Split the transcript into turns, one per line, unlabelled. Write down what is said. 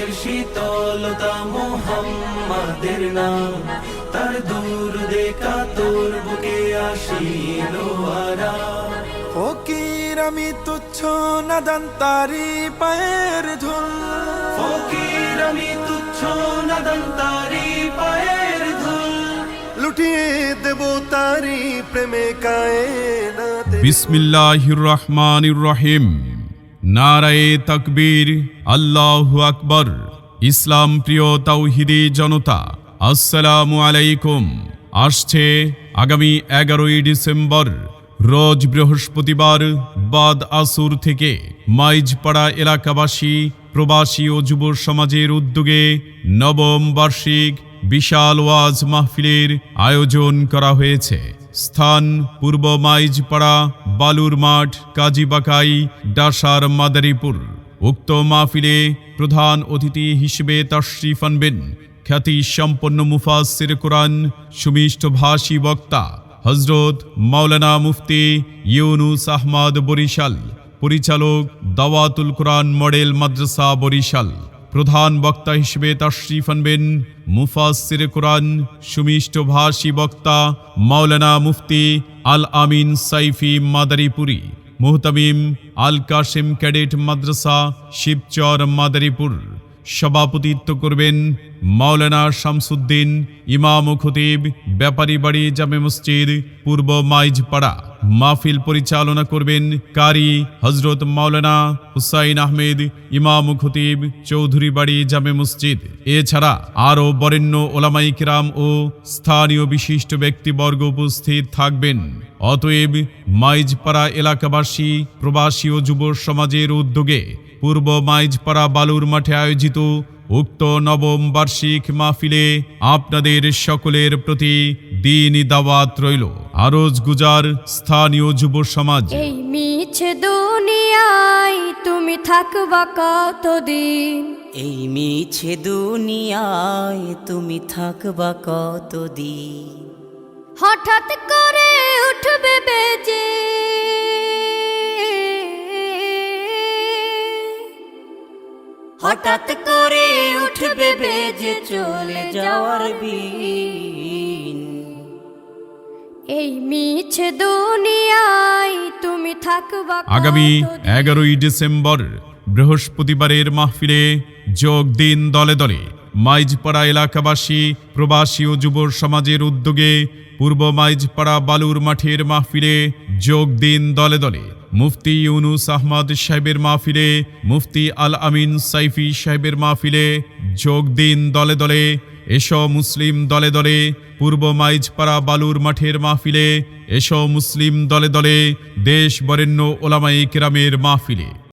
প্রাণের শীতলতা মুহাম্মাদের নাম, তার দুরুদে কাতর বুকে আসিল আরাম।
ফকির আমি তুচ্ছ নাদান তারি পায়ের ধুল,
ফকির আমি তুচ্ছ নাদান তারি পায়ের ধুল,
লুটিয়ে দেব তারি প্রেমে কায়নাত।
বিসমিল্লাহির রহমানির রহিম। নারায়ে তাকবীর, আল্লাহু আকবার। ইসলাম প্রিয় তাওহীদি জনতা, আসসালামু আলাইকুম। আসছে আগামী 11ই ডিসেম্বর রোজ বৃহস্পতিবার বাদ আসর থেকে মাইজপাড়া এলাকাবাসী, প্রবাসী ও যুব সমাজের উদ্যোগে নবম বার্ষিক বিশাল ওয়াজ মাহফিলের আয়োজন করা হয়েছে। স্থান পূর্ব মাইজপাড়া, বালুর মাঠ, কাজীবাকাই, ডাসার, মাদারীপুর। উক্ত মাহফিলে প্রধান অতিথি হিসেবে তাশরিফ আনবেন খ্যাতি সম্পন্ন মুফাসসির কোরআন, সুমিষ্ট ভাষী বক্তা হযরত মাওলানা মুফতি ইউনুস আহমদ বরিশাল, পরিচালক দাওয়াতুল কোরআন মডেল মাদ্রাসা বরিশাল। প্রধান বক্তা হিসেবে তাশরিফ আনবেন মুফাসসির কোরআন, সুমিষ্ট ভাষী বক্তা মাওলানা মুফতি আল আমিন সাইফি মাদারীপুরি, মুহতামিম আল কাশেম ক্যাডেট মাদ্রাসা শিবচর মাদারীপুর। সভাপতিত্ব করবেন মাওলানা শামসুদ্দিন, ইমাম ও খতিব, ব্যাপারী বাড়ি জামে মসজিদ পূর্ব মাইজপাড়া। মাহফিল পরিচালনা করবেন কারি হযরত মাওলানা হুসাইন আহমেদ, ইমাম ও খতিব, চৌধুরী বাড়ি জামে মসজিদ। এছাড়া আরও বরেণ্য ওলামায়ে কিরাম ও স্থানীয় বিশিষ্ট ব্যক্তিবর্গ উপস্থিত থাকবেন। অতএব মাইজপাড়া এলাকাবাসী, প্রবাসী ও যুব সমাজের উদ্যোগে পূর্ব মাইজপাড়া বালুর মাঠে আয়োজিত উক্ত নবম বার্ষিক মাহফিলে আপনাদের সকলের প্রতি দ্বীনি দাওয়াত রইল। আরজ গুজার স্থানীয় যুব সমাজ।
এই মিছে দুনিয়ায় তুমি থাকবা কতদিন,
এই মিছে দুনিয়ায় তুমি থাকবা কতদিন।
হঠাৎ করে উঠবে বেজে
হঠাৎ করে উঠবে বেজে চলে যাওয়ার বিন।
এই মিছে দুনিয়ায় তুমি থাকবা
আগামী
কতদিন।
11ই ডিসেম্বর বৃহস্পতিবারের মাহফিলে যোগ দিন দলে দলে। মাইজপাড়া এলাকাবাসী, প্রবাসী ও যুব সমাজের উদ্যোগে পূর্ব মাইজপাড়া বালুর মাঠের মাহফিলে যোগ দিন দলে দলে। মুফতি ইউনুস আহমদ সাহেবের মাহফিলে, মুফতি আল আমিন সাইফি সাহেবের মাহফিলে যোগ দিন দলে দলে। এসো মুসলিম দলে দলে পূর্ব মাইজপাড়া বালুর মাঠের মাহফিলে, এসো মুসলিম দলে দলে দেশ বরেণ্য ওলামায়ে কিরামের মাহফিলে।